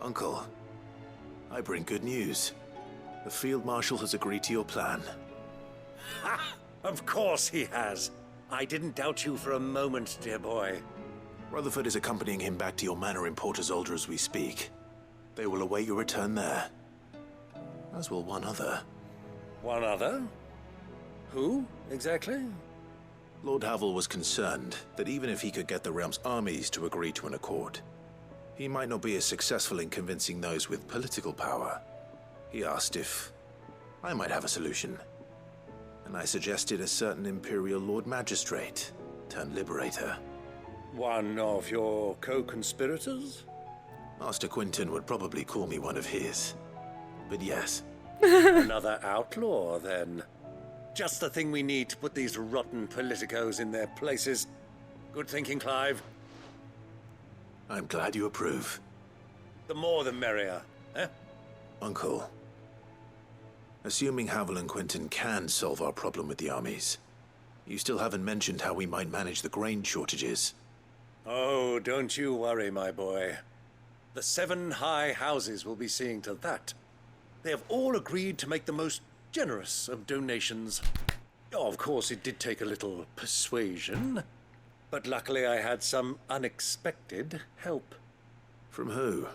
Uncle, I bring good news. The Field Marshal has agreed to your plan. Ha! Of course he has. I didn't doubt you for a moment, dear boy. Rutherford is accompanying him back to your manor in Porter's Alder as we speak. They will await your return there. As will one other. One other? Who, exactly? Lord Havel was concerned that even if he could get the realm's armies to agree to an accord, he might not be as successful in convincing those with political power. He asked if I might have a solution, and I suggested a certain Imperial Lord Magistrate turned Liberator. One of your co-conspirators? Master Quinton would probably call me one of his, but yes. Another outlaw, then. Just the thing we need to put these rotten politicos in their places. Good thinking, Clive. I'm glad you approve. The more the merrier, eh? Uncle, assuming Havel and Quinton can solve our problem with the armies, you still haven't mentioned how we might manage the grain shortages. Oh, don't you worry, my boy. The 7 high houses will be seeing to that. They have all agreed to make the most generous of donations. Oh, of course, it did take a little persuasion, but luckily I had some unexpected help. From who?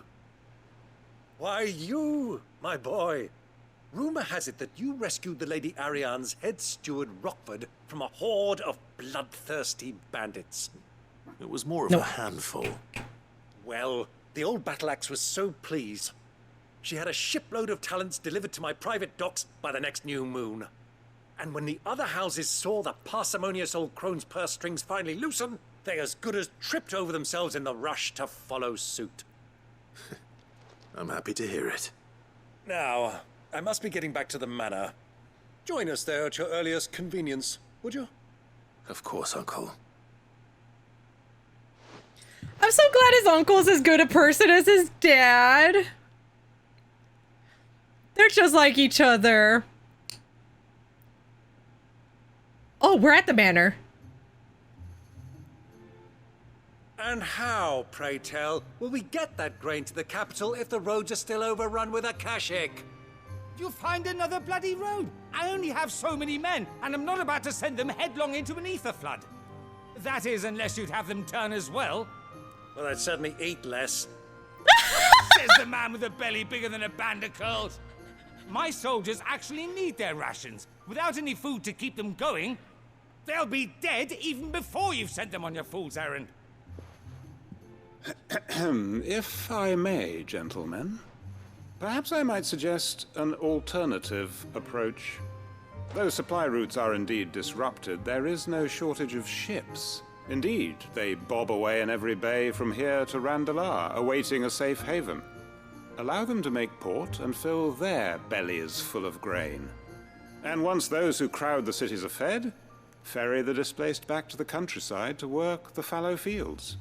Why, you, my boy. Rumor has it that you rescued the Lady Ariane's head steward Rockford from a horde of bloodthirsty bandits. It was more of a handful. Well, the old battle axe was so pleased. She had a shipload of talents delivered to my private docks by the next new moon. And when the other houses saw the parsimonious old crone's purse strings finally loosen, they as good as tripped over themselves in the rush to follow suit. I'm happy to hear it. Now, I must be getting back to the manor. Join us there at your earliest convenience, would you? Of course, Uncle. I'm so glad his uncle's as good a person as his dad. They're just like each other. Oh, we're at the manor. And how, pray tell, will we get that grain to the capital if the roads are still overrun with Akashic? You'll find another bloody road. I only have so many men, and I'm not about to send them headlong into an ether flood. That is, unless you'd have them turn as well. Well, I'd certainly eat less. Says the man with a belly bigger than a band of curls. My soldiers actually need their rations. Without any food to keep them going, they'll be dead even before you've sent them on your fool's errand. If I may, gentlemen, perhaps I might suggest an alternative approach. Though supply routes are indeed disrupted, there is no shortage of ships. Indeed, they bob away in every bay from here to Randalar, awaiting a safe haven. Allow them to make port and fill their bellies full of grain. And once those who crowd the cities are fed, ferry the displaced back to the countryside to work the fallow fields.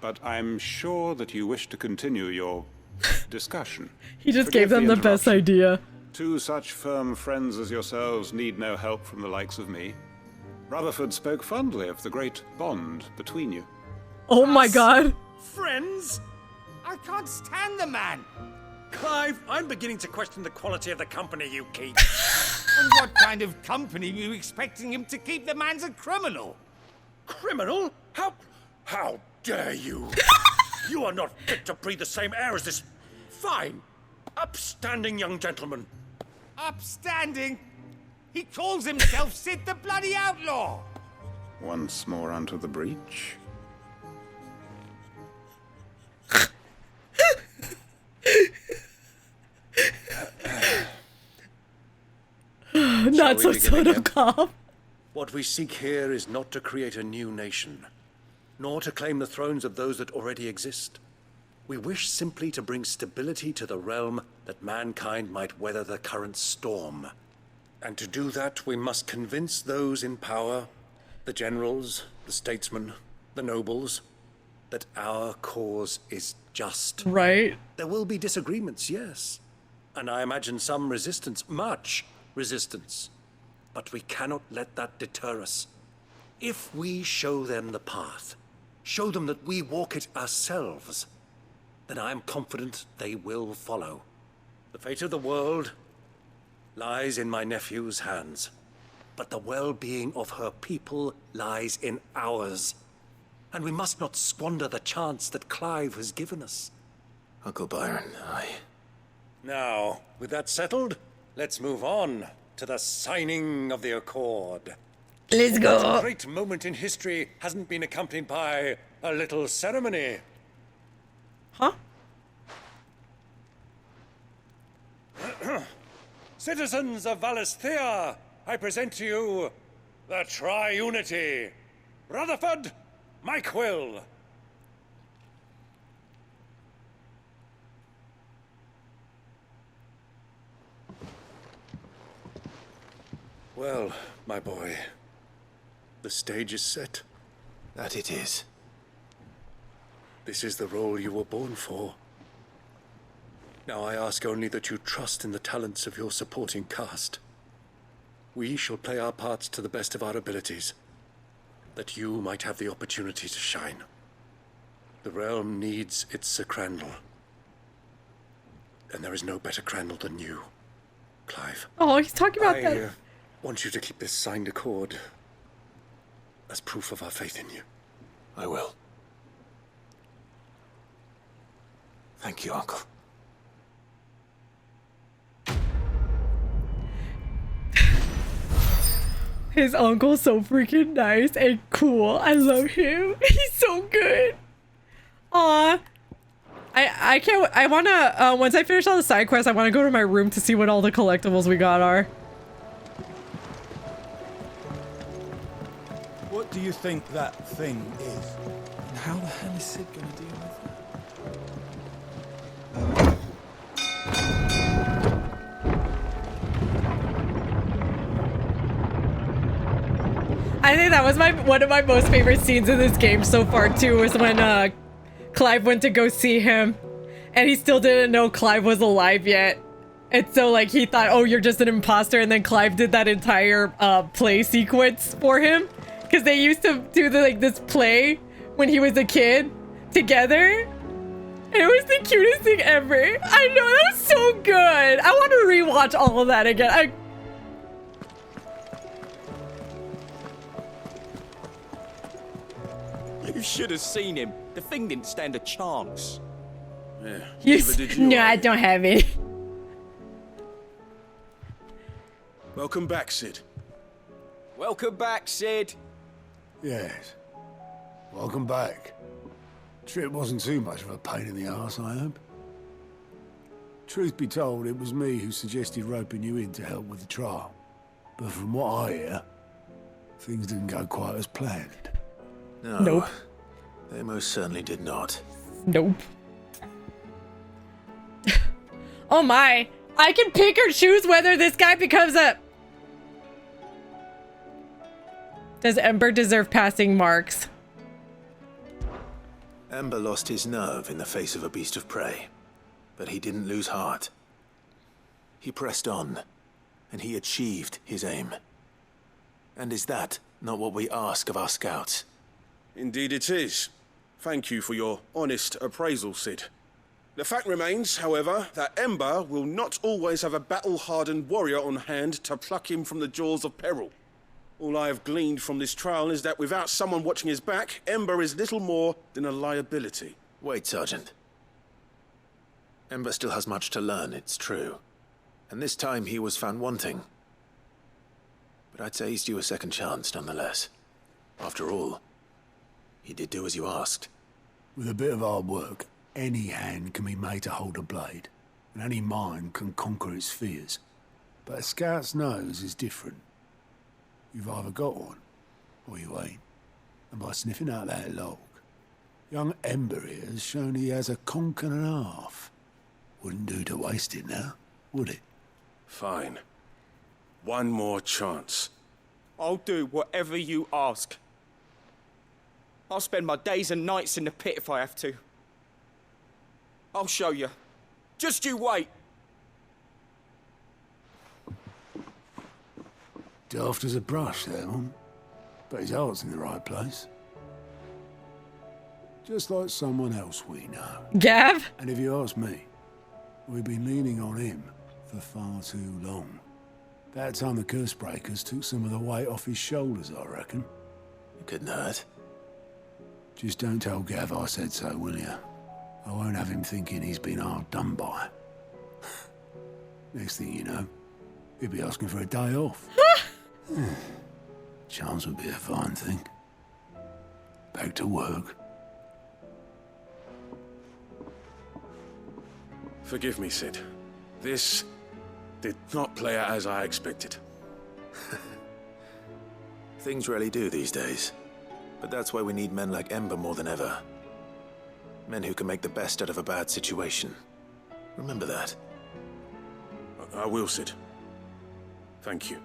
But I'm sure that you wish to continue your discussion. He just gave them the best idea. 2 such firm friends as yourselves need no help from the likes of me. Rutherford spoke fondly of the great bond between you. Oh my god. Friends? I can't stand the man. Clive, I'm beginning to question the quality of the company you keep. And what kind of company are you expecting him to keep? The man's a criminal. Criminal? How dare you? You are not fit to breathe the same air as this fine, upstanding young gentleman. Upstanding? He calls himself Sid the bloody Outlaw. Once more onto the breach. Not so sort of calm. What we seek here is not to create a new nation, nor to claim the thrones of those that already exist. We wish simply to bring stability to the realm that mankind might weather the current storm. And to do that, we must convince those in power, the generals, the statesmen, the nobles, that our cause is just. Right. There will be disagreements, yes. And I imagine some resistance, much resistance. But we cannot let that deter us. If we show them the path, show them that we walk it ourselves, then I am confident they will follow. The fate of the world lies in my nephew's hands, but the well-being of her people lies in ours. And we must not squander the chance that Clive has given us. Uncle Byron, Now, with that settled, let's move on to the signing of the Accord. Let's That go. great moment in history hasn't been accompanied by a little ceremony. Huh? Citizens of Valisthea, I present to you the Tri-Unity. Rutherford, Mike Will. Well, my boy, the stage is set. that it is. This is the role you were born for. Now I ask only that you trust in the talents of your supporting cast. We shall play our parts to the best of our abilities, that you might have the opportunity to shine. The realm needs its Sir Crandall. And there is no better Crandall than you, Clive. Oh, he's talking about I that. want you to keep this signed accord as proof of our faith in you. I will. Thank you, Uncle. His uncle's so freaking nice and cool. I love him. He's so good. Aw. I can't. I wanna. Once I finish all the side quests, I wanna go to my room to see what all the collectibles we got are. What do you think that thing is? And how the hell is Sid gonna deal with it? I think that was one of my most favorite scenes in this game so far too, was when Clive went to go see him and he still didn't know Clive was alive yet. And so like he thought, oh, you're just an imposter, and then Clive did that entire play sequence for him. Because they used to do this play when he was a kid together. And it was the cutest thing ever. I know, that was so good. I want to rewatch all of that again. You should have seen him. The thing didn't stand a chance. Yeah. No, I don't have it. Welcome back, Sid. Welcome back, Sid. Yes. Welcome back. Trip wasn't too much of a pain in the arse, I hope. Truth be told, it was me who suggested roping you in to help with the trial. But from what I hear, things didn't go quite as planned. No. Nope. They most certainly did not. Nope. Oh my. I can pick or choose whether this guy becomes a... Does Ember deserve passing marks? Ember lost his nerve in the face of a beast of prey, but he didn't lose heart. He pressed on, and he achieved his aim. And is that not what we ask of our scouts? Indeed it is. Thank you for your honest appraisal, Sid. The fact remains, however, that Ember will not always have a battle-hardened warrior on hand to pluck him from the jaws of peril. All I have gleaned from this trial is that without someone watching his back, Ember is little more than a liability. Wait, Sergeant. Ember still has much to learn, it's true. And this time he was found wanting. But I'd say he's due a second chance, nonetheless. After all, he did do as you asked. With a bit of hard work, any hand can be made to hold a blade, and any mind can conquer its fears. But a scout's nose is different. You've either got one, or you ain't. And by sniffing out that log, young Ember here has shown he has a conch and a half. Wouldn't do to waste it now, would it? Fine. One more chance. I'll do whatever you ask. I'll spend my days and nights in the pit if I have to. I'll show you. Just you wait. Daft as a brush, that one. But his heart's in the right place. Just like someone else we know. Gav? And if you ask me, we've been leaning on him for far too long. That time the curse breakers took some of the weight off his shoulders, I reckon. It couldn't hurt. Just don't tell Gav I said so, will you? I won't have him thinking he's been hard done by. Next thing you know, he'll be asking for a day off. Chance would be a fine thing. Back to work. Forgive me, Sid. This did not play out as I expected. Things really do these days. But that's why we need men like Ember more than ever. Men who can make the best out of a bad situation. Remember that. I will, Sid. Thank you.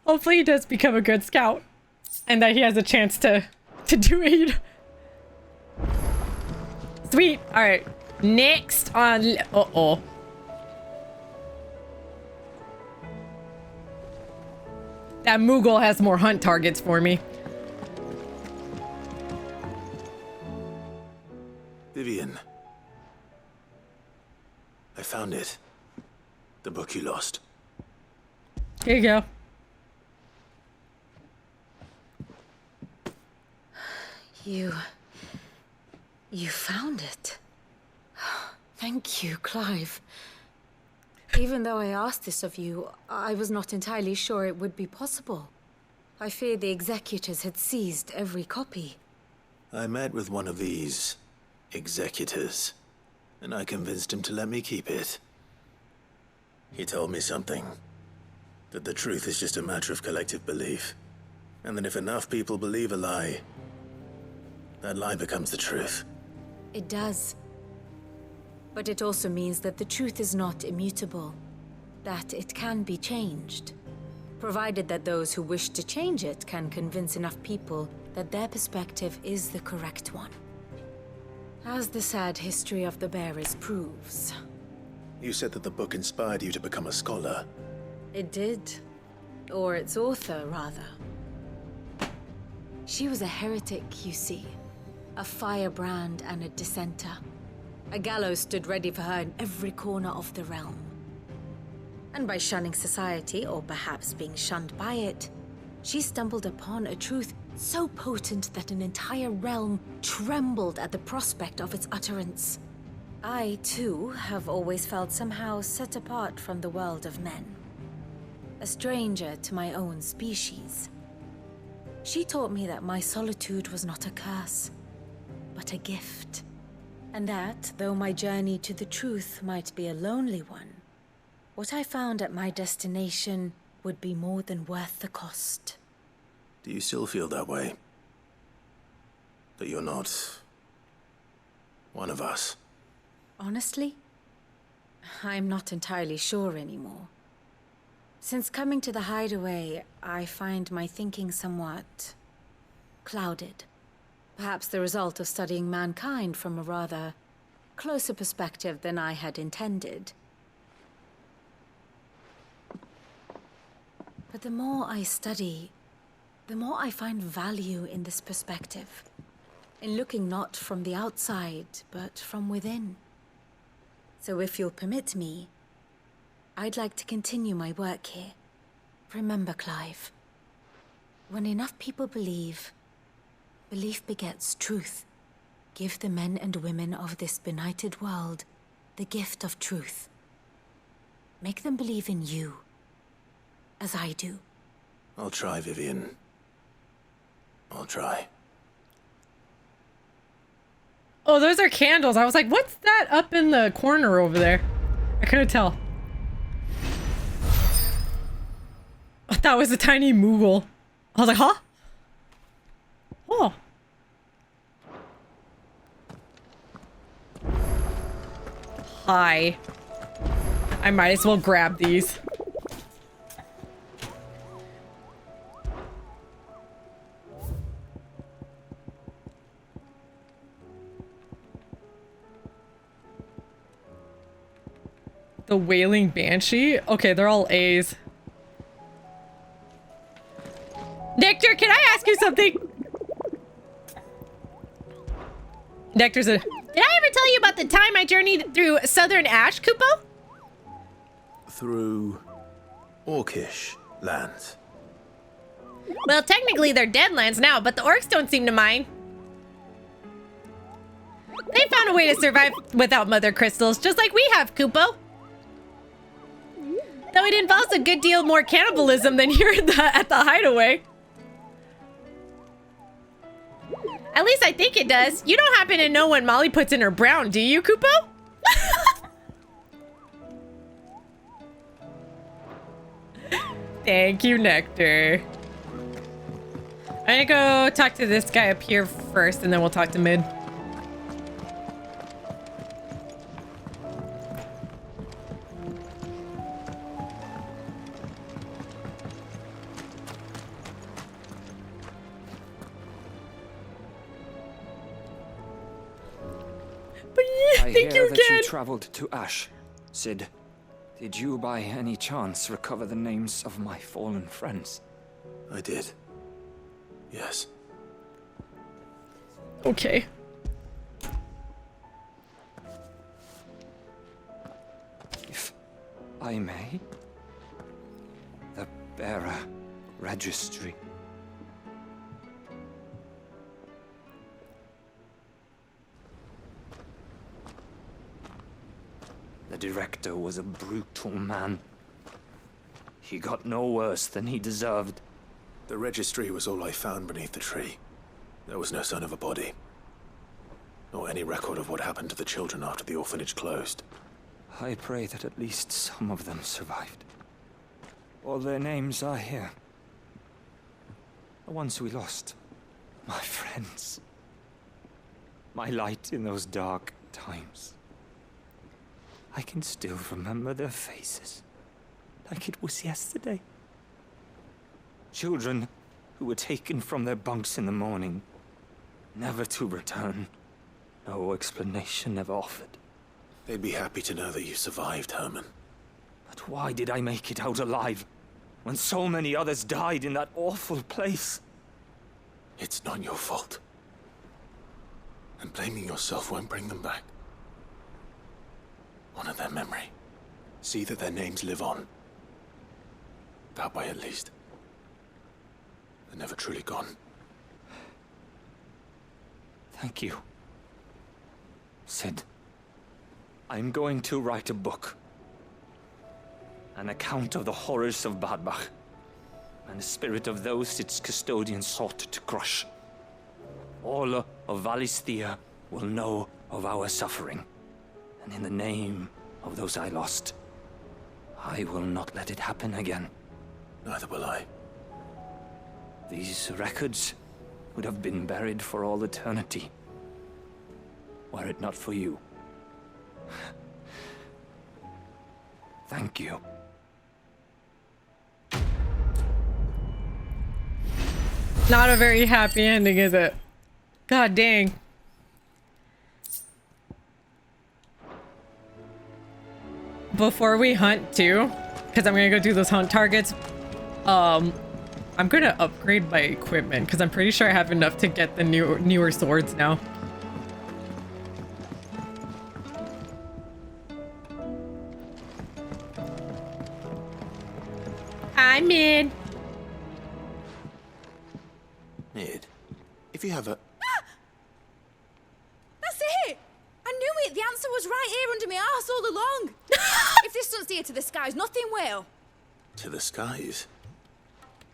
Hopefully he does become a good scout. And that he has a chance to do aid. Sweet. Alright. Next on... Uh-oh. That Moogle has more hunt targets for me. Vivian. I found it. The book you lost. Here you go. You found it. Thank you, Clive. Even though I asked this of you, I was not entirely sure it would be possible. I feared the executors had seized every copy. I met with one of these executors, and I convinced him to let me keep it. He told me something. That the truth is just a matter of collective belief. And that if enough people believe a lie, that lie becomes the truth. It does. But it also means that the truth is not immutable. That it can be changed. Provided that those who wish to change it can convince enough people that their perspective is the correct one. As the sad history of the bearers proves. You said that the book inspired you to become a scholar. It did. Or its author, rather. She was a heretic, you see. A firebrand and a dissenter. A gallows stood ready for her in every corner of the realm. And by shunning society, or perhaps being shunned by it, she stumbled upon a truth so potent that an entire realm trembled at the prospect of its utterance. I, too, have always felt somehow set apart from the world of men. A stranger to my own species. She taught me that my solitude was not a curse, but a gift. And that, though my journey to the truth might be a lonely one, what I found at my destination would be more than worth the cost. Do you still feel that way? That you're not one of us? Honestly, I'm not entirely sure anymore. Since coming to the hideaway, I find my thinking somewhat clouded. Perhaps the result of studying mankind from a rather closer perspective than I had intended. But the more I study, the more I find value in this perspective. In looking not from the outside, but from within. So if you'll permit me, I'd like to continue my work here. Remember, Clive, when enough people believe, belief begets truth. Give the men and women of this benighted world the gift of truth. Make them believe in you, as I do. I'll try, Vivian. I'll try. Oh, those are candles. I was like, what's that up in the corner over there? I couldn't tell. I thought it was a tiny Moogle. I was like, huh? Oh. Hi. I might as well grab these. The Wailing Banshee? Okay, they're all A's. Nectar, can I ask you something? Nectar said, did I ever tell you about the time I journeyed through southern Ash, Kupo? Through Orcish lands. Well, technically they're dead lands now, but the orcs don't seem to mind. They found a way to survive without mother crystals, just like we have, Kupo. Though it involves a good deal more cannibalism than here at the hideaway. At least I think it does. You don't happen to know what Molly puts in her brown, do you, Kupo? Thank you, Nectar. I'm gonna go talk to this guy up here first, and then we'll talk to Mid. I hear that you traveled to Ash. Sid, did you by any chance recover the names of my fallen friends? I did. Yes. Okay. If I may, the bearer registry. The director was a brutal man. He got no worse than he deserved. The registry was all I found beneath the tree. There was no sign of a body. Nor any record of what happened to the children after the orphanage closed. I pray that at least some of them survived. All their names are here. The ones we lost. My friends. My light in those dark times. I can still remember their faces, like it was yesterday. Children who were taken from their bunks in the morning, never to return. No explanation ever offered. They'd be happy to know that you survived, Herman. But why did I make it out alive, when so many others died in that awful place? It's not your fault. And blaming yourself won't bring them back. Honor their memory. See that their names live on. That way, at least. They're never truly gone. Thank you. Sid, I'm going to write a book. An account of the horrors of Badbach, and the spirit of those its custodians sought to crush. All of Valisthea will know of our suffering. And in the name of those I lost, I will not let it happen again. Neither will I. These records would have been buried for all eternity, were it not for you. Thank you. Not a very happy ending, is it? God dang. Before we hunt too, because I'm gonna go do those hunt targets, I'm gonna upgrade my equipment because I'm pretty sure I have enough to get the newer swords now. I'm in. Mid, if you have a... That's it! I knew it! The answer was right here under my arse all along! If this doesn't steer to the skies, nothing will! To the skies?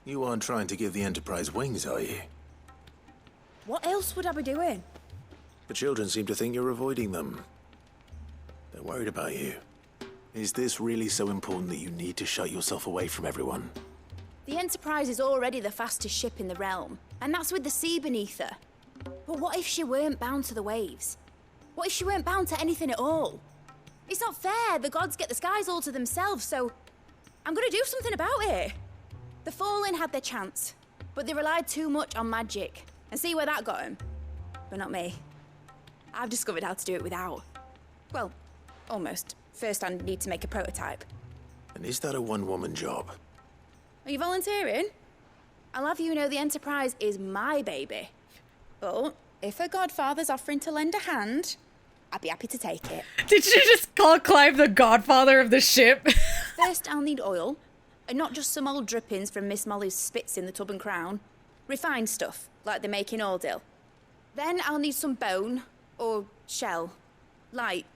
You aren't trying to give the Enterprise wings, are you? What else would I be doing? The children seem to think you're avoiding them. They're worried about you. Is this really so important that you need to shut yourself away from everyone? The Enterprise is already the fastest ship in the realm, and that's with the sea beneath her. But what if she weren't bound to the waves? What if she weren't bound to anything at all? It's not fair. The gods get the skies all to themselves, so I'm gonna do something about it. The Fallen had their chance, but they relied too much on magic. And see where that got them? But not me. I've discovered how to do it without. Well, almost. First I need to make a prototype. And is that a one-woman job? Are you volunteering? I'll have you know the Enterprise is my baby. But if her godfather's offering to lend a hand, I'd be happy to take it. Did she just call Clive the godfather of the ship? First, I'll need oil, and not just some old drippings from Miss Molly's spits in the Tub and Crown. Refined stuff, like they make in Ordill. Then I'll need some bone, or shell. Light,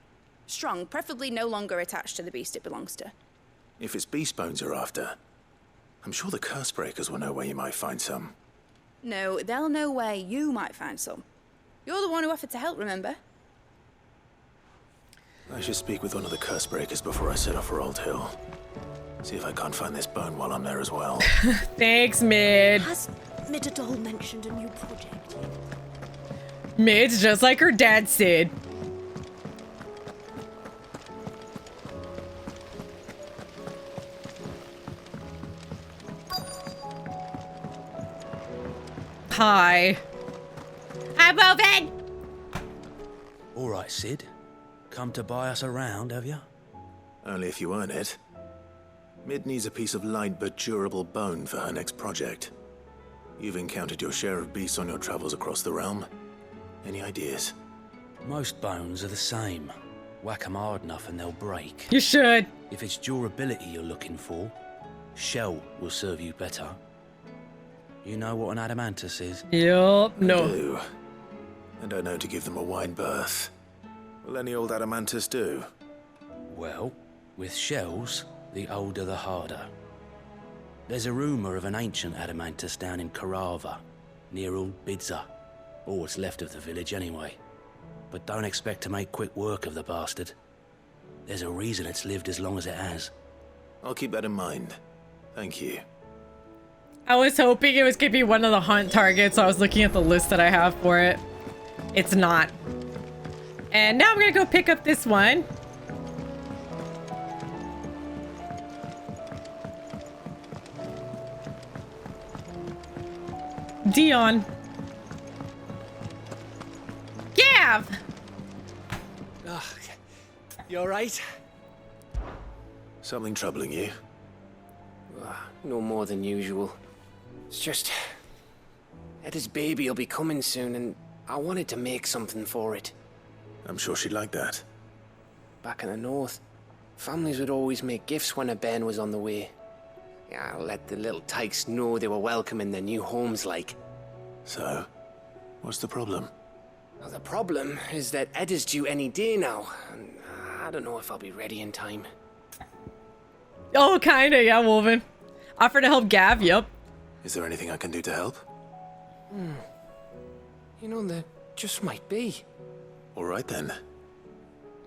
strong, preferably no longer attached to the beast it belongs to. If it's beast bones you're after, I'm sure the curse breakers will know where you might find some. No, they'll know where you might find some. You're the one who offered to help, remember? I should speak with one of the curse breakers before I set off for Old Hill. See if I can't find this bone while I'm there as well. Thanks, Mid. Has Midadol mentioned a new project yet? Mid's just like her dad, Sid. Hi. I'm moving! All right, Sid. Come to buy us around, have you? Only if you earn it. Mid needs a piece of light but durable bone for her next project. You've encountered your share of beasts on your travels across the realm. Any ideas? Most bones are the same. Whack 'em hard enough and they'll break. You should. If it's durability you're looking for, shell will serve you better. You know what an adamantus is? Yup, no. I do. And I know to give them a wide berth. Will any old adamantus do? Well, with shells, the older the harder. There's a rumour of an ancient adamantus down in Karava, near Old Bidza. Or what's left of the village anyway. But don't expect to make quick work of the bastard. There's a reason it's lived as long as it has. I'll keep that in mind. Thank you. I was hoping it was gonna be one of the hunt targets, so I was looking at the list that I have for it. It's not. And now I'm gonna go pick up this one. Dion. Gav! You alright? Something troubling you? No more than usual. It's just... Etta's baby will be coming soon, and I wanted to make something for it. I'm sure she'd like that. Back in the north, families would always make gifts when a bairn was on the way. Yeah, I'll let the little tykes know they were welcome in their new homes, like. So, what's the problem? Well, the problem is that Etta's due any day now, and I don't know if I'll be ready in time. Oh, kinda, yeah, Wolven. Offer to help Gav, yup. Is there anything I can do to help? You know, there just might be. All right then.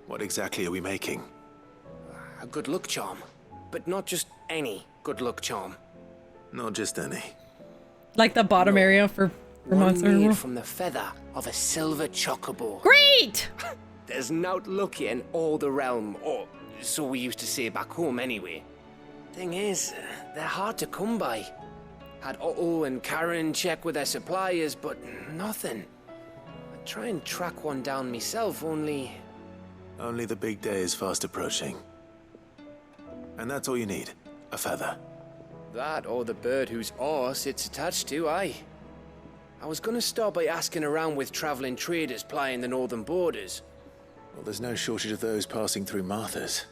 What exactly are we making? A good luck charm. But not just any good luck charm. Not just any. Like the bottom area for Monster One made World. from the feather of a silver chocobo. Great! There's naught lucky in all the realm, or so we used to say back home anyway. Thing is, they're hard to come by. Had Otto and Karen check with their suppliers, but nothing. I'd try and track one down myself, only... Only the big day is fast approaching. And that's all you need, a feather. That or the bird whose horse it's attached to, aye. I was gonna start by asking around with traveling traders plying the northern borders. Well, there's no shortage of those passing through Martha's.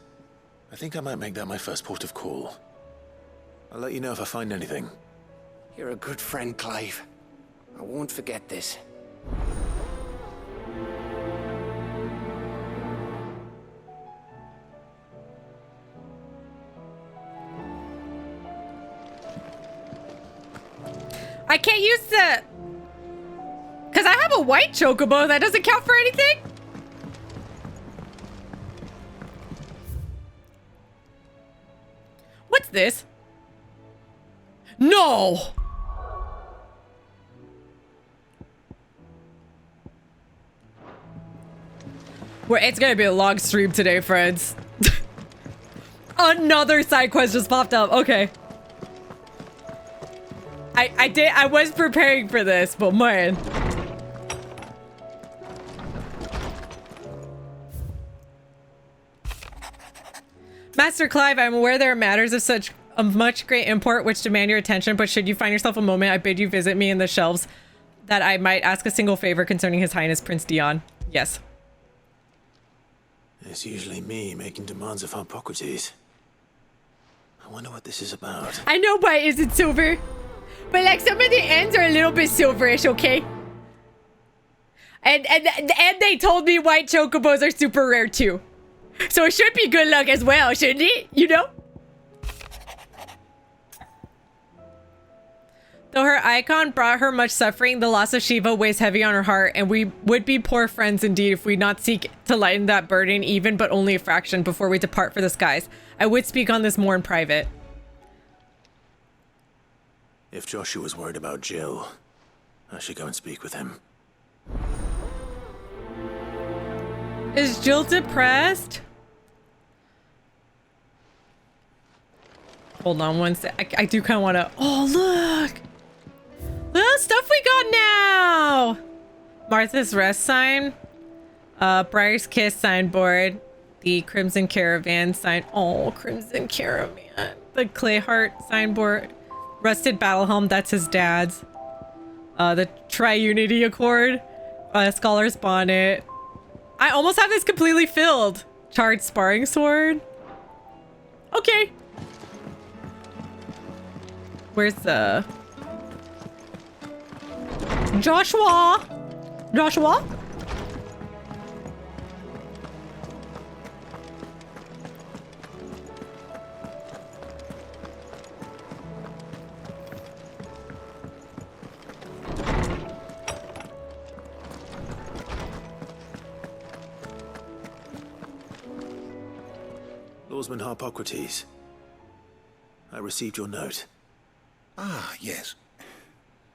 I think I might make that my first port of call. I'll let you know if I find anything. You're a good friend, Clive. I won't forget this. I can't use the... Because I have a white chocobo. That doesn't count for anything? What's this? No! It's gonna be a long stream today, friends. Another side quest just popped up. Okay. I was preparing for this, but man. Master Clive, I'm aware there are matters of such of much great import which demand your attention, but should you find yourself a moment, I bid you visit me in the shelves that I might ask a single favor concerning His Highness Prince Dion. Yes. It's usually me making demands of Hippocrates. I wonder what this is about. I know, but is it silver? But like some of the ends are a little bit silverish, okay? And they told me white chocobos are super rare too. So it should be good luck as well, shouldn't it? You know? Though her icon brought her much suffering, the loss of Shiva weighs heavy on her heart, and we would be poor friends indeed if we not seek to lighten that burden, even but only a fraction, before we depart for the skies. I would speak on this more in private. If Joshua's worried about Jill, I should go and speak with him. Is Jill depressed? Hold on one sec. I do kind of want to... Oh, look! Look, stuff we got now! Martha's Rest sign. Briar's Kiss signboard. The Crimson Caravan sign. Oh, Crimson Caravan. The Clayheart signboard. Rusted Battle Helm, that's his dad's. The Tri-Unity Accord. Scholar's Bonnet. I almost have this completely filled. Charred Sparring Sword. Okay. Where's the... Joshua? Joshua? Lawsman Hippocrates. I received your note. Ah, yes.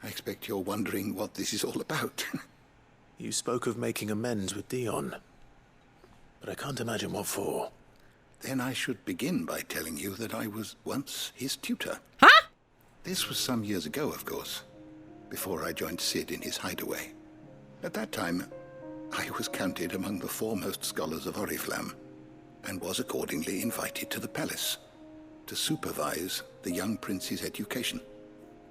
I expect you're wondering what this is all about. You spoke of making amends with Dion, but I can't imagine what for. Then I should begin by telling you that I was once his tutor. Huh? This was some years ago, of course, before I joined Sid in his hideaway. At that time, I was counted among the foremost scholars of Oriflamme, and was accordingly invited to the palace to supervise the young prince's education,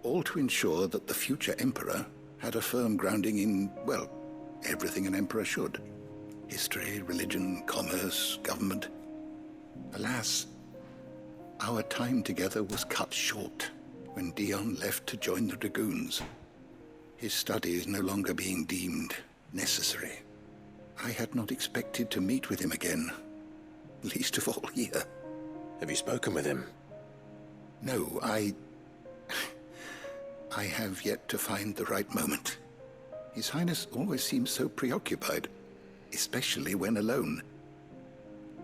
all to ensure that the future emperor had a firm grounding in, well, everything an emperor should. History, religion, commerce, government. Alas, our time together was cut short when Dion left to join the Dragoons, his studies no longer being deemed necessary. I had not expected to meet with him again, least of all here. Have you spoken with him? No, I have yet to find the right moment. His Highness always seems so preoccupied, especially when alone.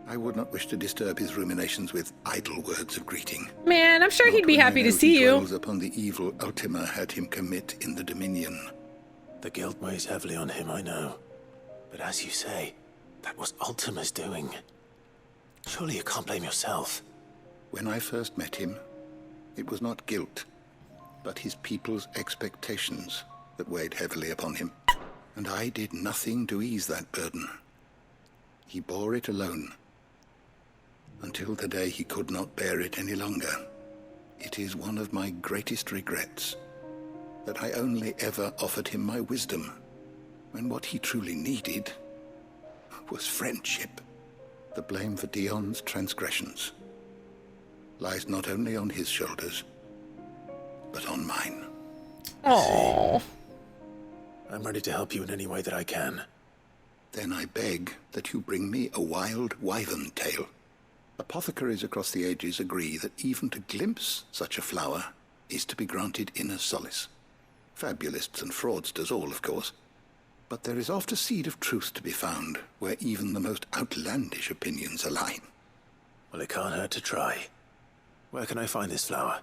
I would not wish to disturb his ruminations with idle words of greeting. Man, I'm sure he'd be happy to see you. Dwells upon the evil Ultima had him commit in the Dominion. The guilt weighs heavily on him, I know. But as you say, that was Ultima's doing. Surely you can't blame yourself. When I first met him, it was not guilt, but his people's expectations that weighed heavily upon him. And I did nothing to ease that burden. He bore it alone, until the day he could not bear it any longer. It is one of my greatest regrets that I only ever offered him my wisdom, when what he truly needed was friendship. The blame for Dion's transgressions lies not only on his shoulders, but on mine. Oh. I'm ready to help you in any way that I can. Then I beg that you bring me a wild wyvern tail. Apothecaries across the ages agree that even to glimpse such a flower is to be granted inner solace. Fabulists and fraudsters all, of course. But there is oft a seed of truth to be found where even the most outlandish opinions align. Well, it can't hurt to try. Where can I find this flower?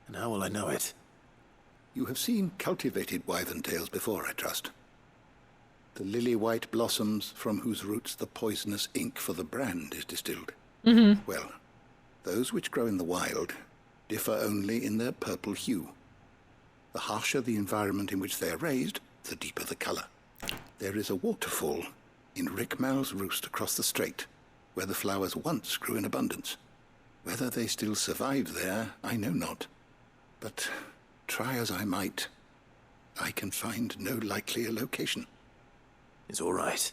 And how will I know it? You have seen cultivated wyvern tails before, I trust. The lily-white blossoms from whose roots the poisonous ink for the brand is distilled. Mm-hmm. Well, those which grow in the wild differ only in their purple hue. The harsher the environment in which they are raised, the deeper the color. There is a waterfall in Rickmal's roost across the strait, where the flowers once grew in abundance. Whether they still survive there, I know not. But try as I might, I can find no likelier location. It's all right.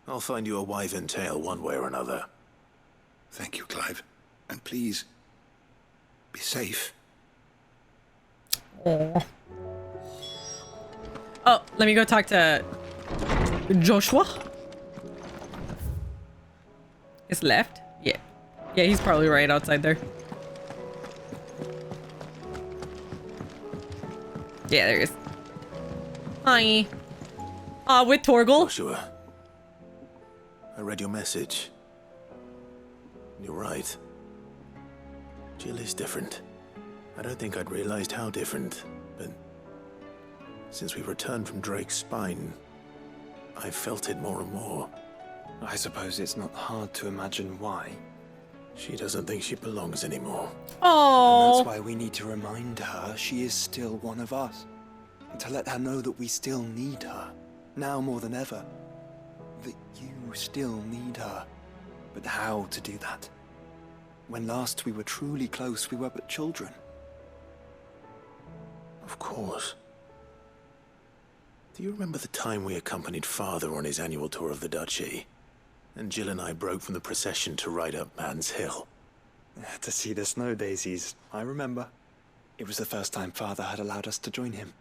I'll find you a wyvern tail one way or another. Thank you, Clive. And please, be safe. Aww. Oh, let me go talk to Joshua. His left? Yeah. Yeah, he's probably right outside there. Yeah, there he is. Hi. With Torgal. Joshua, I read your message. You're right. Jill is different. I don't think I'd realized how different, but since we returned from Drake's spine, I've felt it more and more. I suppose it's not hard to imagine why. She doesn't think she belongs anymore. Oh. And that's why we need to remind her she is still one of us. And to let her know that we still need her, now more than ever. That you still need her. But how to do that? When last we were truly close, we were but children. Of course. Do you remember the time we accompanied Father on his annual tour of the Duchy? And Jill and I broke from the procession to ride up Man's Hill. To see the snow daisies, I remember. It was the first time Father had allowed us to join him.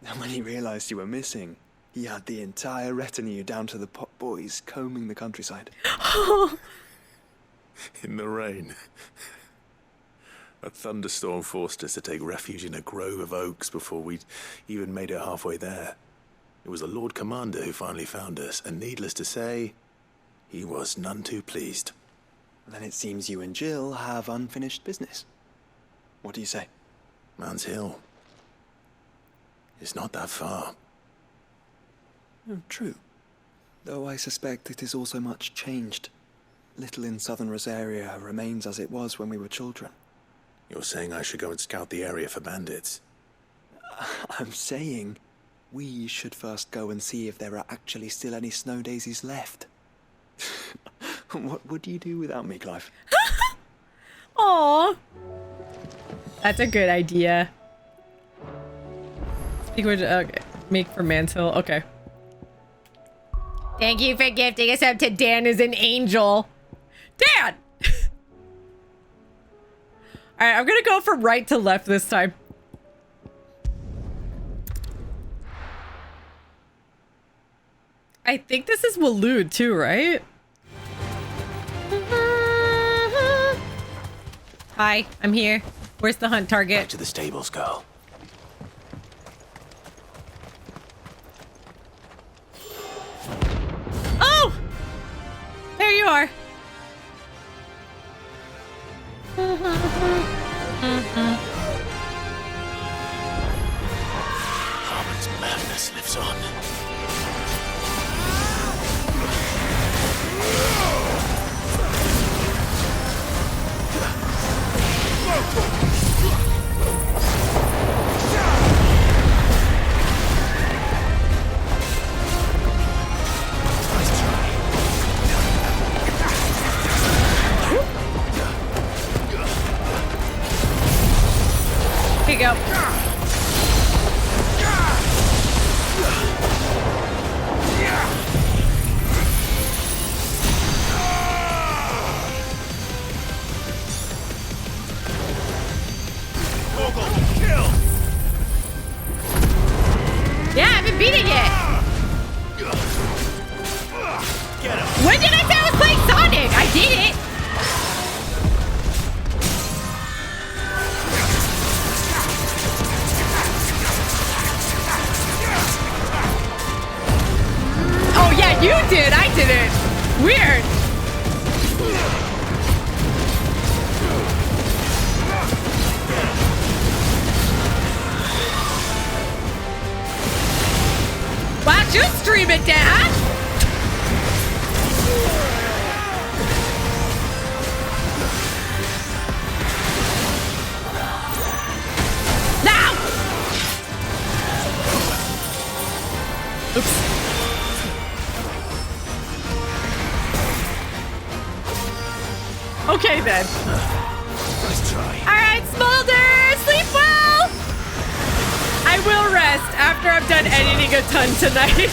And when he realized you were missing, he had the entire retinue down to the pot boys combing the countryside. In the rain. A thunderstorm forced us to take refuge in a grove of oaks before we'd even made it halfway there. It was the Lord Commander who finally found us, and needless to say, he was none too pleased. Then it seems you and Jill have unfinished business. What do you say? Man's Hill. It's not that far. Oh, true. Though I suspect it is also much changed. Little in southern Rosaria remains as it was when we were children. You're saying I should go and scout the area for bandits? I'm saying we should first go and see if there are actually still any snow daisies left. What would you do without me, Clive? Aww. That's a good idea. Speak with, okay. Make for Man's Hill. Okay. Thank you for gifting us up to Dan as an angel. Dan! Alright, I'm gonna go from right to left this time. I think this is Waloed too, right? Hi, I'm here. Where's the hunt target? Back to the stables, girl. Oh! There you are. Harmon's madness lives on. Here you go. Yeah, I haven't beat it yet. When did I say I was playing Sonic? I did it. Oh yeah, you did. I didn't. Weird. Why don't you stream it, Dad? Now! Oops. Okay then. Nice try. Alright, Smolder! Sleep well! I will rest after I've done editing a ton tonight.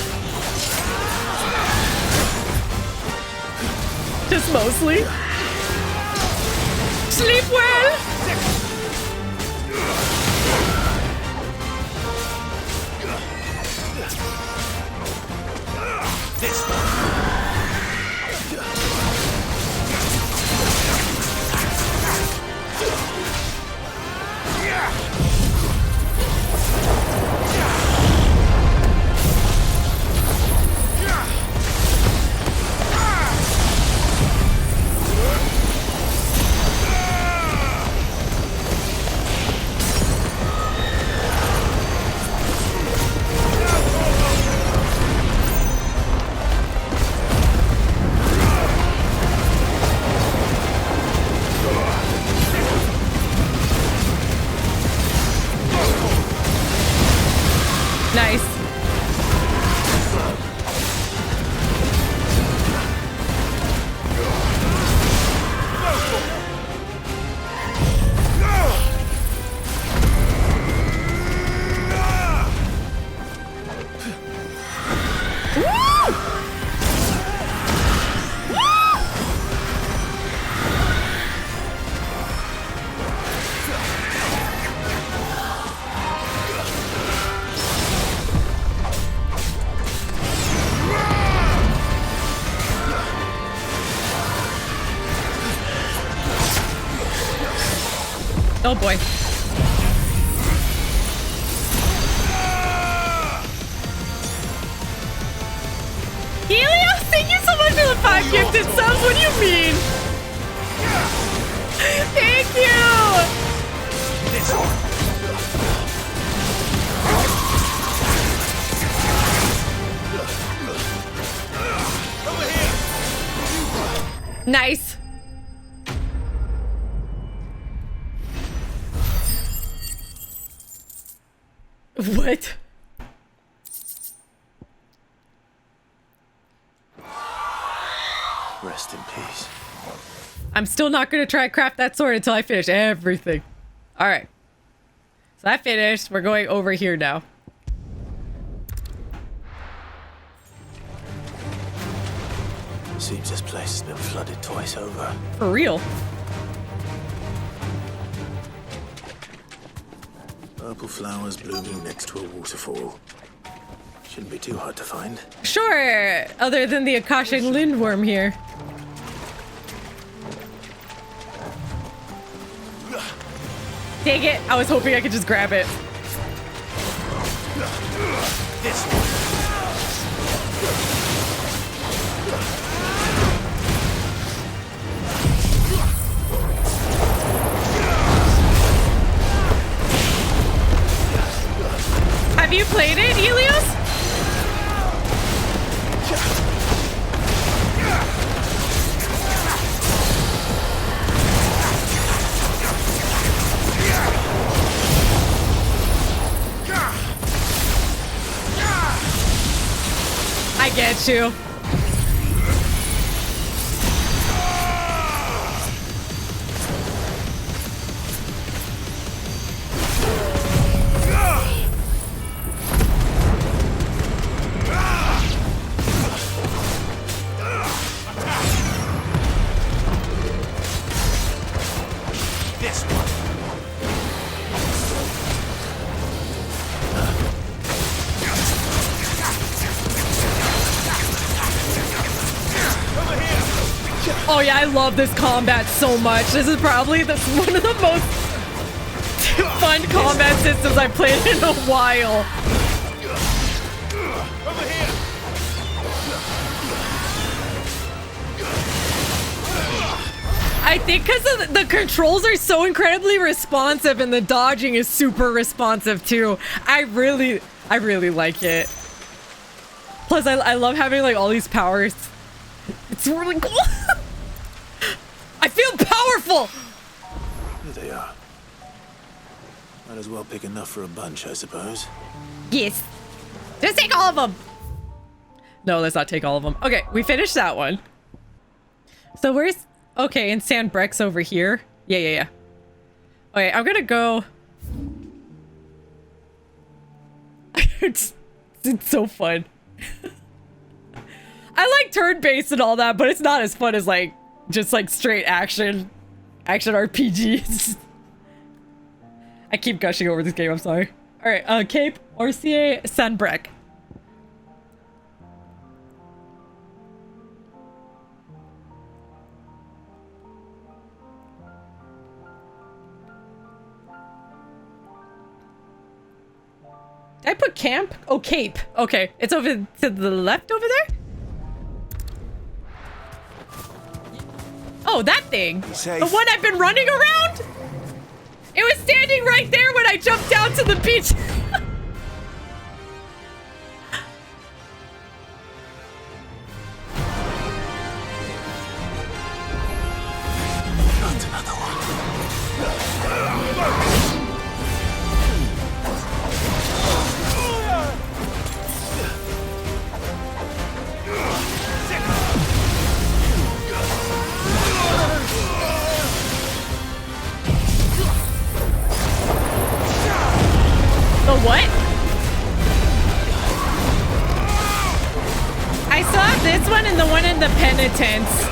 Just mostly. Sleep well! This one. Nice. Oh boy. Helios, thank you so much for the 5 gifted subs. What do you mean? Thank you. This one. Over here. Nice. What? Rest in peace. I'm still not gonna try to craft that sword until I finish everything. Alright. So I finished. We're going over here now. Seems this place has been flooded twice over. For real. Purple flowers blooming next to a waterfall. Shouldn't be too hard to find. Sure, other than the Akashic Lindworm here. Dang it, I was hoping I could just grab it. This one. Have you played it, Helios? I get you. This one. Oh yeah, I love this combat so much. This is probably one of the most fun combat systems I've played in a while. Over here. I think because the controls are so incredibly responsive and the dodging is super responsive too. I really like it. Plus, I love having like all these powers. It's really cool. I feel powerful. Here they are. Might as well pick enough for a bunch, I suppose. Yes. Just take all of them. No, let's not take all of them. Okay, we finished that one. So where's... Okay, and Sandbreck's over here. Yeah. Okay, I'm gonna go... it's so fun. I like turn-based and all that, but it's not as fun as like just like straight action RPGs. I keep gushing over this game, I'm sorry. Alright, Cape, Orsier, Sandbreck. Did I put camp? Oh, Cape. Okay, it's over to the left over there? Oh, that thing. The one I've been running around? It was standing right there when I jumped down to the beach. Not another one. The what? I still have this one and the one in the penitence.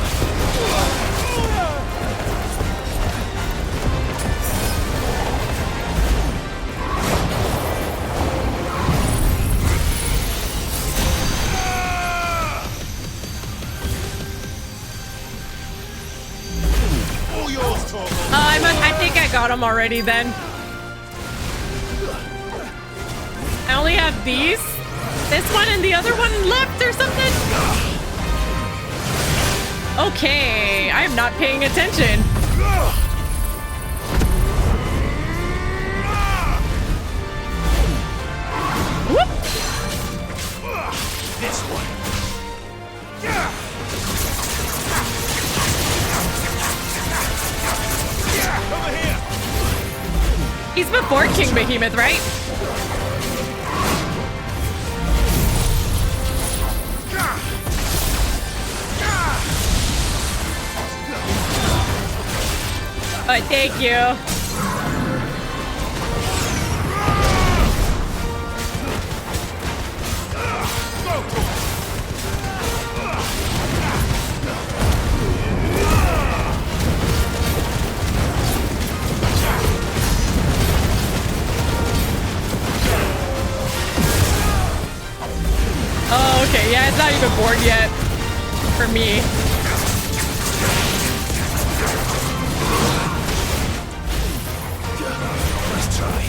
I think I got them already then. I only have these. This one and the other one left or something? Okay, I'm not paying attention. Whoop. This one. Over here. He's before King Behemoth, right? Thank you. Oh, okay. Yeah, it's not even born yet. For me. Let's try.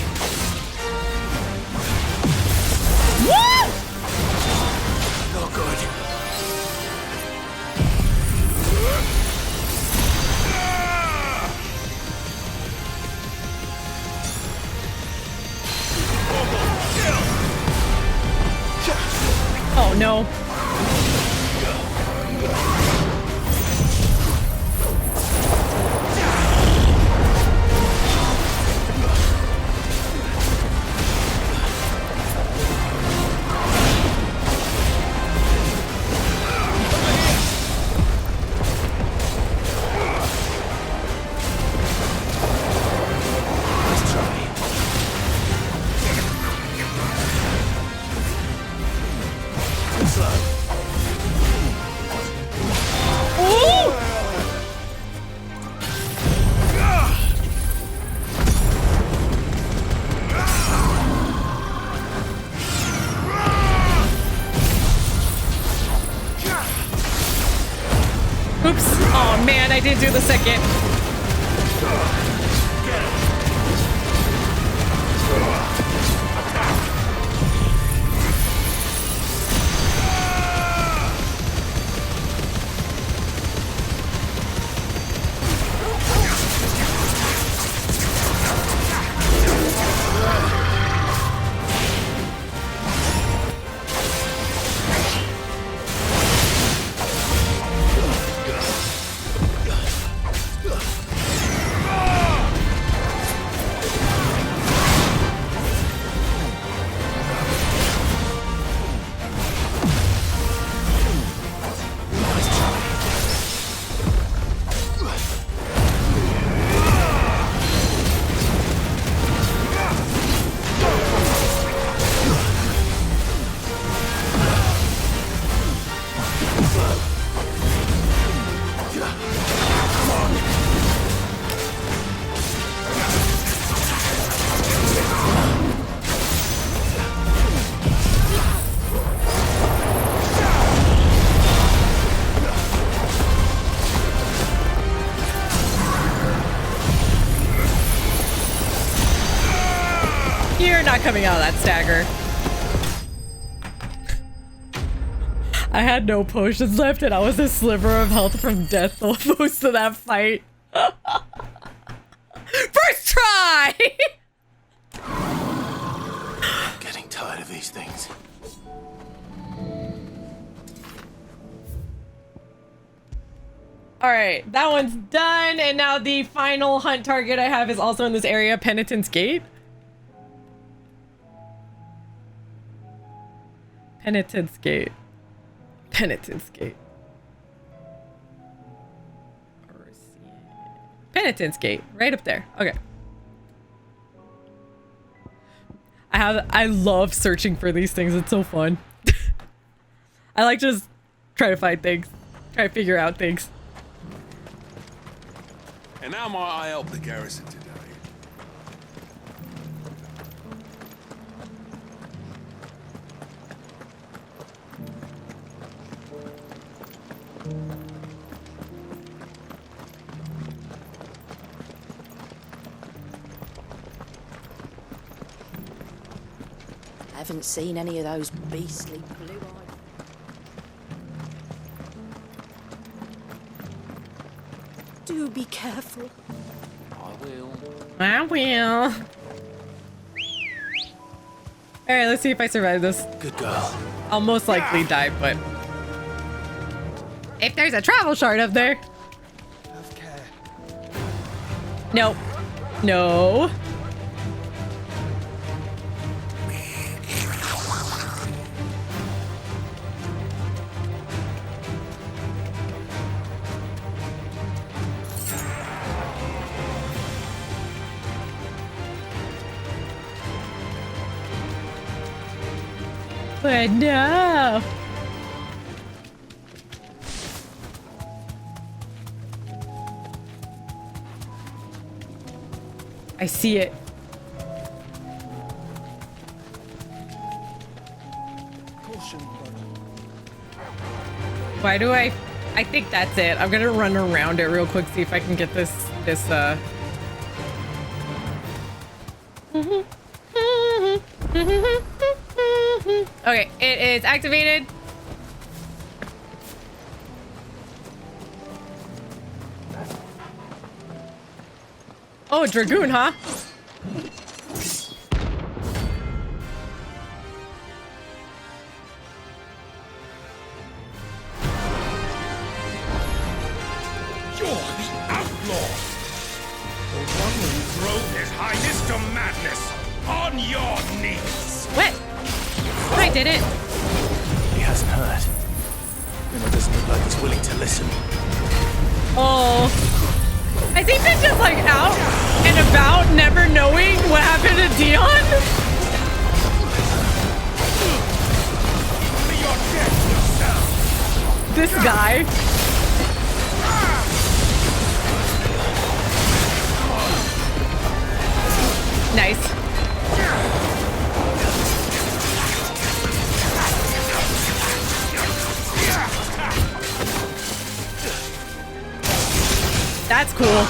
Woo! Not good. Oh no. Oops. Oh man, I did do the second. coming out of that stagger. I had no potions left and I was a sliver of health from death the most of that fight. First try! Getting tired of these things. Alright, that one's done, and now the final hunt target I have is also in this area, Penitence Gate. Penitence Gate. Penitence Gate. Penitence Gate, right up there. Okay. I love searching for these things, it's so fun. I like just try to find things. Try to figure out things. And how might I help the garrison today? I haven't seen any of those beastly blue-eyed... Do be careful. I will. I will. Alright, let's see if I survive this. Good girl. I'll most likely die, but... If there's a travel shard up there. Nope. No. But no. I see it. Why do I think that's it. I'm gonna run around it real quick, see if I can get this Okay, it is activated. Oh, Dragoon, huh? You're the Outlaw! The one who drove His Highness to madness! On your knees! What? I did it. He hasn't heard. And it doesn't look like he's willing to listen. Oh. I think they're just like out and about, never knowing what happened to Dion. This guy. Nice. That's cool.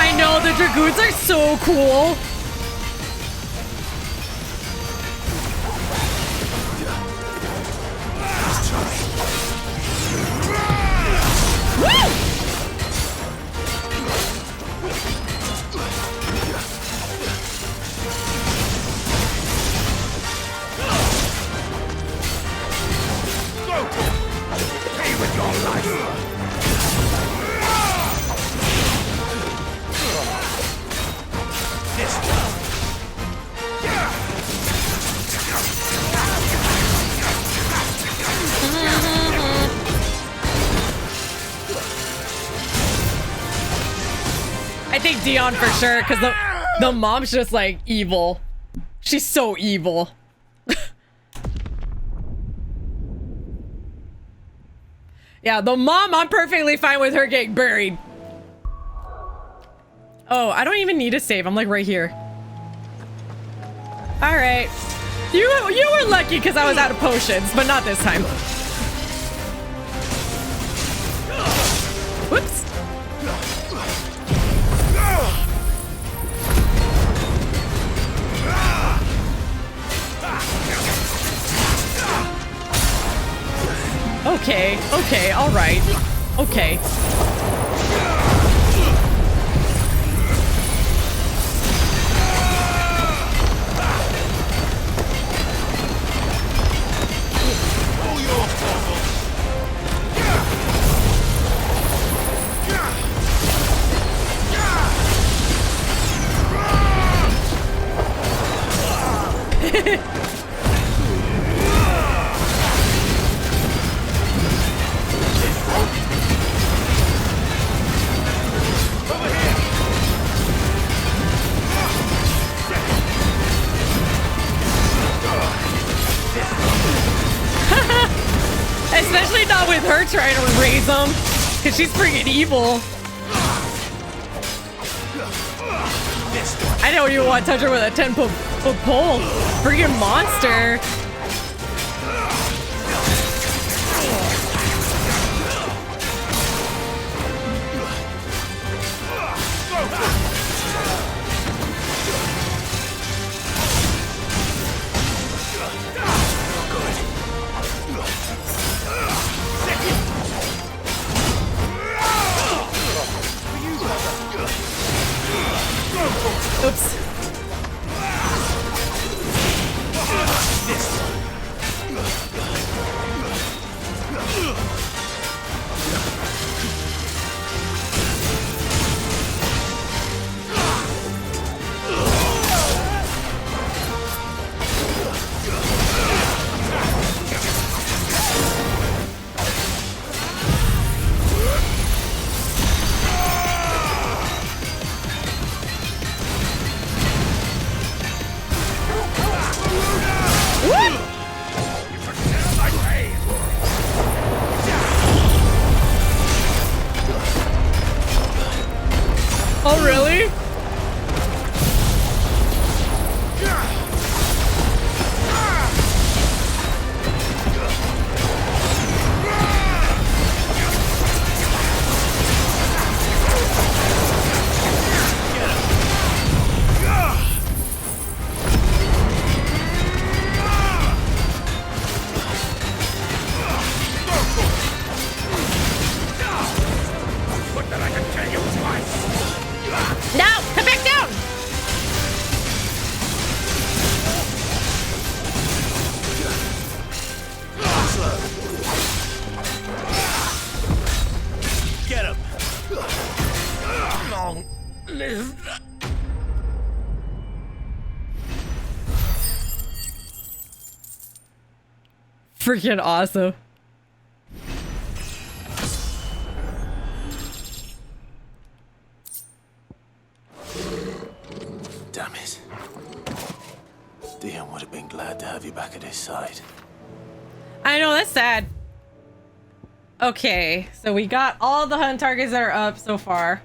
I know, the Dragoons are so cool. This I think Dion for sure, because the mom's just like evil. She's so evil. Yeah, the mom, I'm perfectly fine with her getting buried. Oh, I don't even need a save. I'm like right here. All right. You were lucky because I was out of potions, but not this time. Whoops. Okay, okay, all right. Okay. Especially not with her trying to raise them, because she's freaking evil. I don't even want to touch her with a 10-foot pole. Freaking monster. Oops. Oh, really? No! Come back down! Get him! Long live. Freaking awesome. Damn it. Dion would have been glad to have you back at his side. I know, that's sad. Okay, so we got all the hunt targets that are up so far.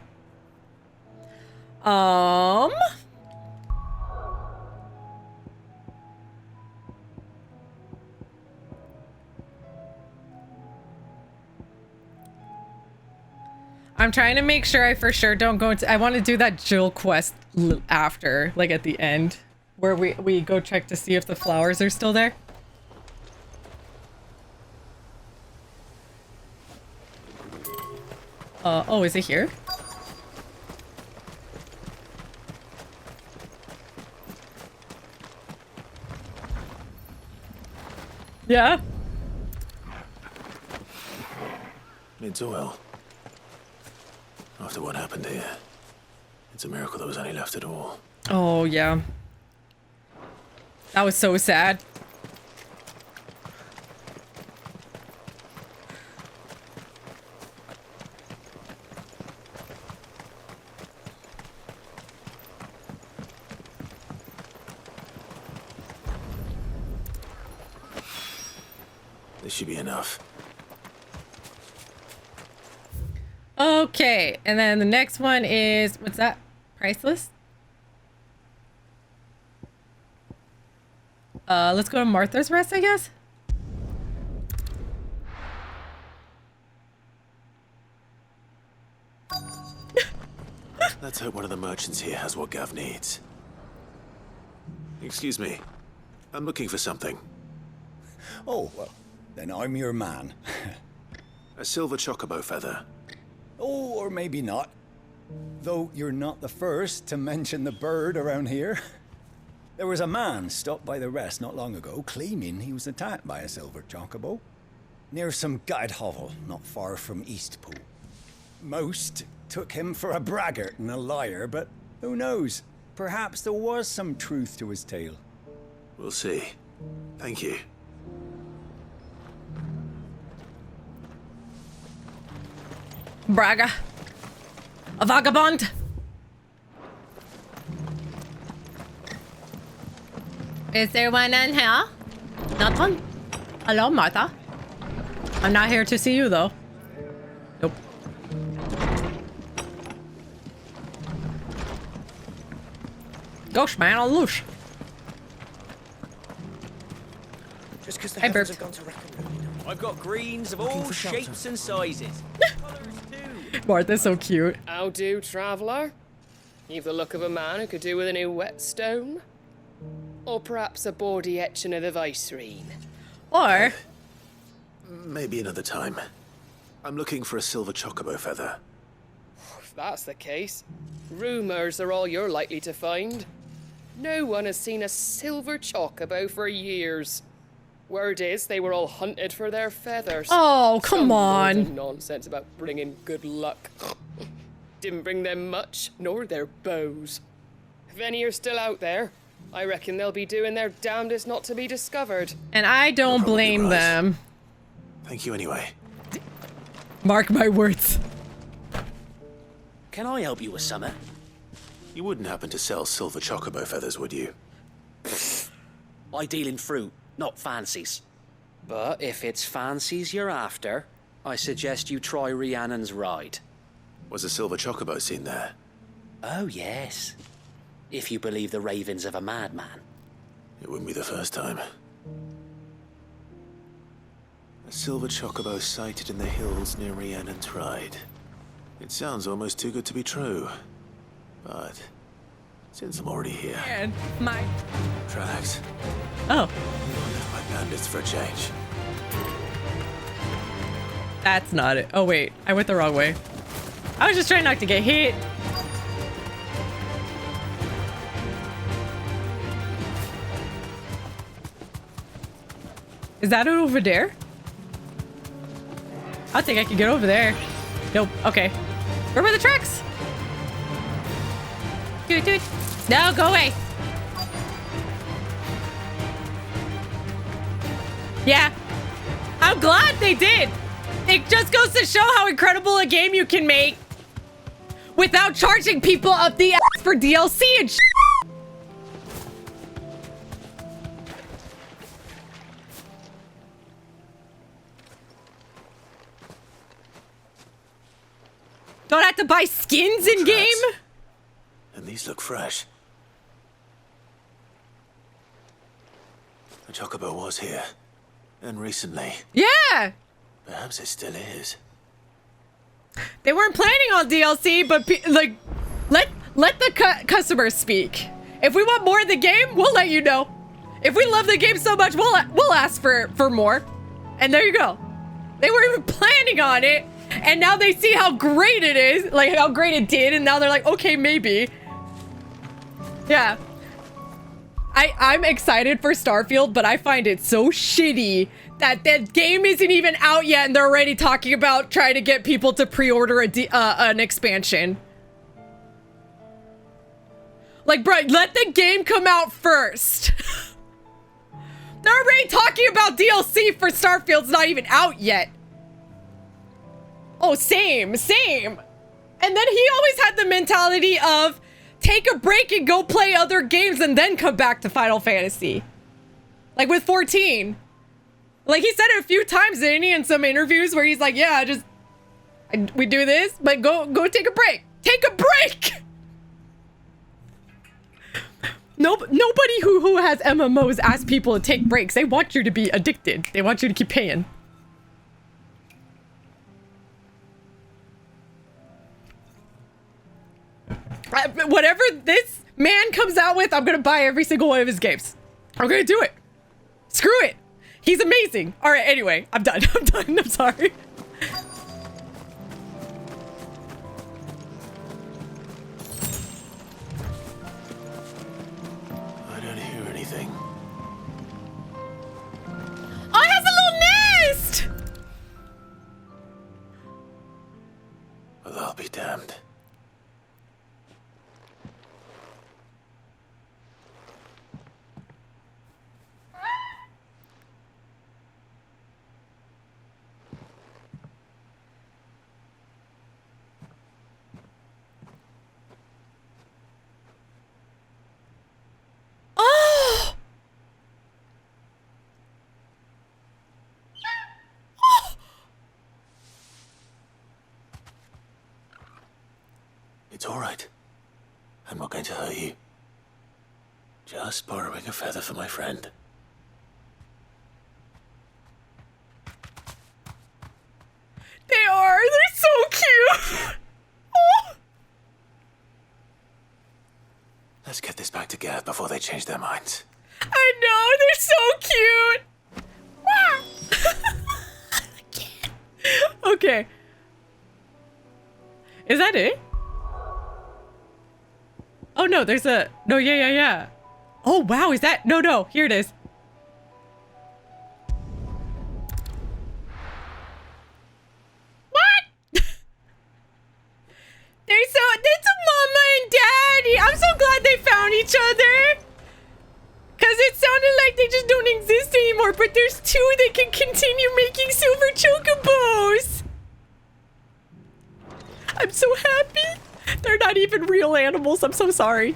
I'm trying to make sure I for sure don't go into... I want to do that Jill quest after, like at the end, where we go check to see if the flowers are still there. Oh, is it here? Yeah? It's well. After what happened here, it's a miracle there was any left at all. Oh, yeah. That was so sad. This should be enough. Okay, and then the next one is, what's that? Priceless? Let's go to Martha's Rest, I guess. Let's hope one of the merchants here has what Gav needs. Excuse me. I'm looking for something. Oh, well, then I'm your man. A silver chocobo feather. Oh, or maybe not. Though you're not the first to mention the bird around here. There was a man stopped by the rest not long ago claiming he was attacked by a silver chocobo. Near some gutted hovel not far from Eastpool. Most took him for a braggart and a liar, but who knows? Perhaps there was some truth to his tale. We'll see. Thank you. Braga. A vagabond. Is there one in here? Not one. Hello, Martha. I'm not here to see you, though. Nope. Gosh, man, I'll lose. Just because the I heavens burped. have gone to reckon. I've got greens of all shapes and sizes. Martha's so cute. How do, traveller? You've the look of a man who could do with a new whetstone. Or perhaps a bawdy etching of the Vicerine. Or... Maybe another time. I'm looking for a silver chocobo feather. If that's the case, rumours are all you're likely to find. No one has seen a silver chocobo for years. Word is they were all hunted for their feathers. Oh, come Some on. loads of nonsense about bringing good luck. Didn't bring them much, nor their bows. If any are still out there, I reckon they'll be doing their damnedest not to be discovered. And I don't blame them. Thank you anyway. Mark my words. Can I help you with something? You wouldn't happen to sell silver chocobo feathers, would you? I deal in fruit, not fancies. But if it's fancies you're after, I suggest you try Rhiannon's ride. Was a silver chocobo seen there? Oh, yes. If you believe the ravings of a madman. It wouldn't be the first time. A silver chocobo sighted in the hills near Rhiannon's ride. It sounds almost too good to be true. But since I'm already here... And my... Tracks. Oh. My bandits for a change. That's not it. Oh, wait. I went the wrong way. I was just trying not to get hit. Is that it over there? I think I can get over there. Nope. Okay. Where were the tracks? Dude. No, go away. Yeah. I'm glad they did. It just goes to show how incredible a game you can make without charging people up the ass for DLC and shit. Don't have to buy skins in game? And these look fresh. The chocobo was here. And recently. Yeah! Perhaps it still is. They weren't planning on DLC, but like, let the customers speak. If we want more of the game, we'll let you know. If we love the game so much, we'll ask for more. And there you go. They weren't even planning on it, and now they see how great it is, like how great it did, and now they're like, okay, maybe. Yeah. I'm excited for Starfield, but I find it so shitty that the game isn't even out yet and they're already talking about trying to get people to pre-order an expansion. Like, bro, let the game come out first. They're already talking about DLC for Starfield's not even out yet. Oh, same. And then he always had the mentality of take a break and go play other games and then come back to Final Fantasy. Like with 14. Like, he said it a few times, didn't he, in some interviews where he's like, yeah, we do this, but go take a break. Take a break! Nobody who has MMOs asks people to take breaks. They want you to be addicted. They want you to keep paying. Whatever this man comes out with, I'm gonna buy every single one of his games. I'm gonna do it. Screw it. He's amazing. All right, anyway, I'm done. I'm done. I'm sorry. I don't hear anything. Oh, it has a little nest! Well, I'll be damned. Oh! It's all right. I'm not going to hurt you. Just borrowing a feather for my friend. They are. They're so cute. Oh. Let's get this back together before they change their minds. I know. They're so cute. Okay. Is that it? Oh no, there's a... No, yeah. Oh wow, is that... No, here it is. What? That's a mama and daddy. I'm so glad they found each other. Cause it sounded like they just don't exist anymore, but there's two that can continue making silver chocobos. I'm so happy. They're not even real animals. I'm so sorry.